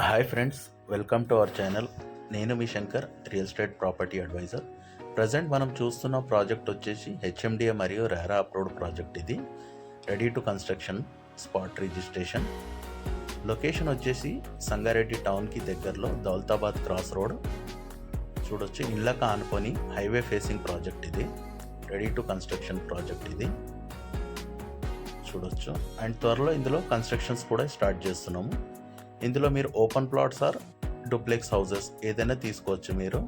Hi friends, welcome to our channel. నేను మీ Shankar, real estate property advisor. Present మనం చూస్తున్న ప్రాజెక్ట్ వచ్చేసి హెచ్ఎండిఏ మరియు రేరా అప్రూవ్డ్ ప్రాజెక్ట్. ఇది ready to construction, spot registration. Location వచ్చేసి సంగారెడ్డి టౌన్కి దగ్గరలో దౌలతాబాద్ క్రాస్ రోడ్ చూడొచ్చు. ఇళ్ళక ఆనుకొని హైవే ఫేసింగ్ ప్రాజెక్ట్. ఇది రెడీ టు కన్స్ట్రక్షన్ ప్రాజెక్ట్ ఇది చూడొచ్చు. అండ్ త్వరలో ఇందులో కన్స్ట్రక్షన్స్ కూడా స్టార్ట్ చేస్తున్నాము. ఇందులో మీరు open plots or duplex houses ఏదైనా తీసుకోవచ్చు. మీరు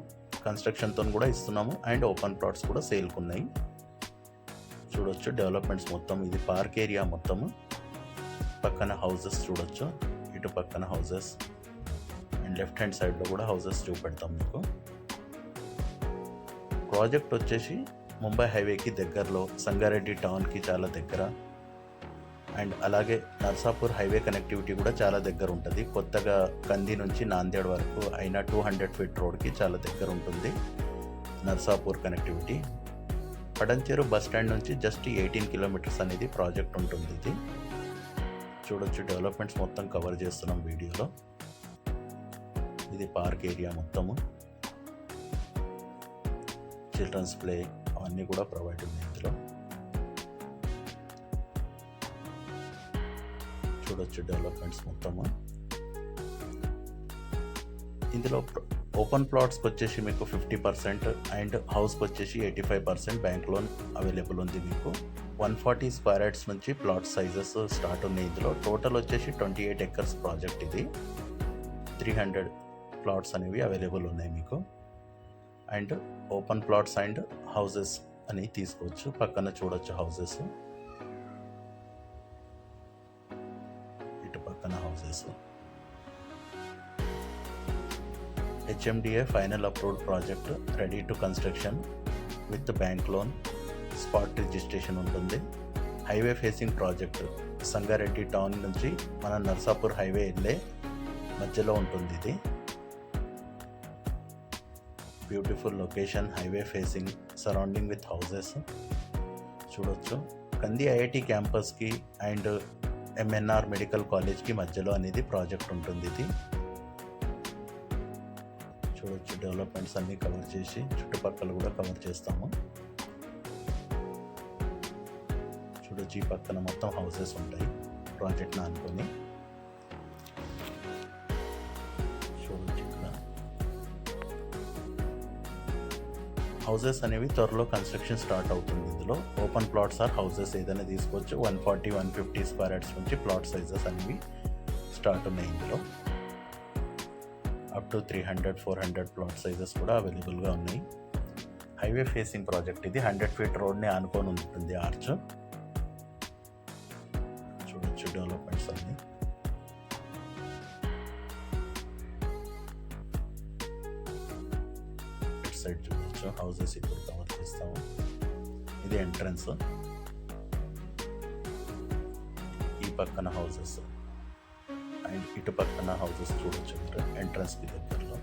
కన్స్ట్రక్షన్తో కూడా ఇస్తున్నాము అండ్ ఓపెన్ ప్లాట్స్ కూడా సేల్కి ఉన్నాయి చూడొచ్చు. డెవలప్మెంట్స్ మొత్తం ఇది పార్క్ ఏరియా మొత్తము. పక్కన హౌసెస్ చూడొచ్చు, ఇటు పక్కన హౌసెస్ అండ్ లెఫ్ట్ హ్యాండ్ సైడ్లో కూడా హౌసెస్ చూపెడతాం మీకు. ప్రాజెక్ట్ వచ్చేసి ముంబై హైవేకి దగ్గరలో, సంగారెడ్డి టౌన్కి చాలా దగ్గర అండ్ అలాగే నర్సాపూర్ హైవే కనెక్టివిటీ కూడా చాలా దగ్గర ఉంటుంది. కొత్తగా కంది నుంచి నాందేడ్ వరకు అయిన 200 ఫీట్ రోడ్కి చాలా దగ్గర ఉంటుంది Narsapur connectivity. Patancheru bus stand నుంచి జస్ట్ 18 కిలోమీటర్స్ అనేది ప్రాజెక్ట్ ఉంటుంది. ఇది చూడొచ్చు. డెవలప్మెంట్స్ మొత్తం కవర్ చేస్తున్నాం వీడియోలో. ఇది పార్క్ ఏరియా మొత్తము, చిల్డ్రన్స్ ప్లే అవన్నీ కూడా ప్రొవైడ్ ఉంది ఇందులో చూడొచ్చు. డెవలప్మెంట్స్ మొత్తము ఇందులో ఓపెన్ ప్లాట్స్కి వచ్చేసి మీకు 50% అండ్ హౌస్కి వచ్చేసి 85% బ్యాంక్ లోన్ అవైలబుల్ ఉంది మీకు. 140 స్క్వేర్ యార్డ్స్ నుంచి ప్లాట్ సైజెస్ స్టార్ట్ ఉన్నాయి. ఇందులో టోటల్ వచ్చేసి 28 ఎకర్స్ ప్రాజెక్ట్. ఇది 300 ప్లాట్స్ అనేవి అవైలబుల్ ఉన్నాయి మీకు. And open plots and houses అని తీసుకోవచ్చు. పక్కన చూడొచ్చు హౌసెస్, పక్కన houses. HMDA final approved project, ready to construction with bank loan, spot registration ఉంటుంది. Highway facing project, Sangareddy town నుంచి మన నర్సాపూర్ హైవే వెళ్ళే మధ్యలో ఉంటుంది. ఇది beautiful location, highway facing, surrounding with houses చూడొచ్చు. కంది ఐఐటి క్యాంపస్కి అండ్ ఎంఎన్ఆర్ మెడికల్ కాలేజ్కి మధ్యలో అనేది ప్రాజెక్ట్ ఉంటుంది. ఇది చూడొచ్చు. డెవలప్మెంట్స్ అన్నీ కవర్ చేసి చుట్టుపక్కల కూడా కవర్ చేస్తాము చూడొచ్చు. ఈ పక్కన మొత్తం హౌసెస్ ఉంటాయి ప్రాజెక్ట్ని అనుకొని చూడొచ్చు. ఇక్కడ హౌసెస్ అనేవి త్వరలో కన్స్ట్రక్షన్ స్టార్ట్ అవుతుంది. ఇందులో ఓపెన్ ప్లాట్స్ ఆర్ హౌసెస్ ఏదైనా తీసుకోవచ్చు. 140-150 స్క్వేర్ యార్డ్స్ నుంచి ప్లాట్ సైజెస్ అనేవి స్టార్ట్ ఉన్నాయి. ఇందులో అప్ టు 300-400 ప్లాట్ సైజెస్ కూడా అవైలబుల్గా ఉన్నాయి. Highway facing project. ఇది 100 ఫీట్ రోడ్ని ఆనుకొని ఉంటుంది ఆర్చ్ చూడొచ్చు. డెవలప్మెంట్స్ అన్నీ సైడ్ చూడొచ్చు. హౌసెస్ ఇప్పుడు కవర్ చేస్తాము. ఇది ఎంట్రన్స్, ఈ పక్కన హౌసెస్ అండ్ ఇటు పక్కన హౌసెస్ చూడొచ్చు మీరు ఎంట్రన్స్కి దగ్గరలో.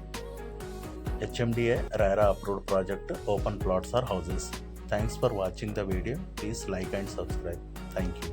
HMDA RERA approved project, open plots or houses. Thanks for watching the video. Please like and subscribe. Thank you.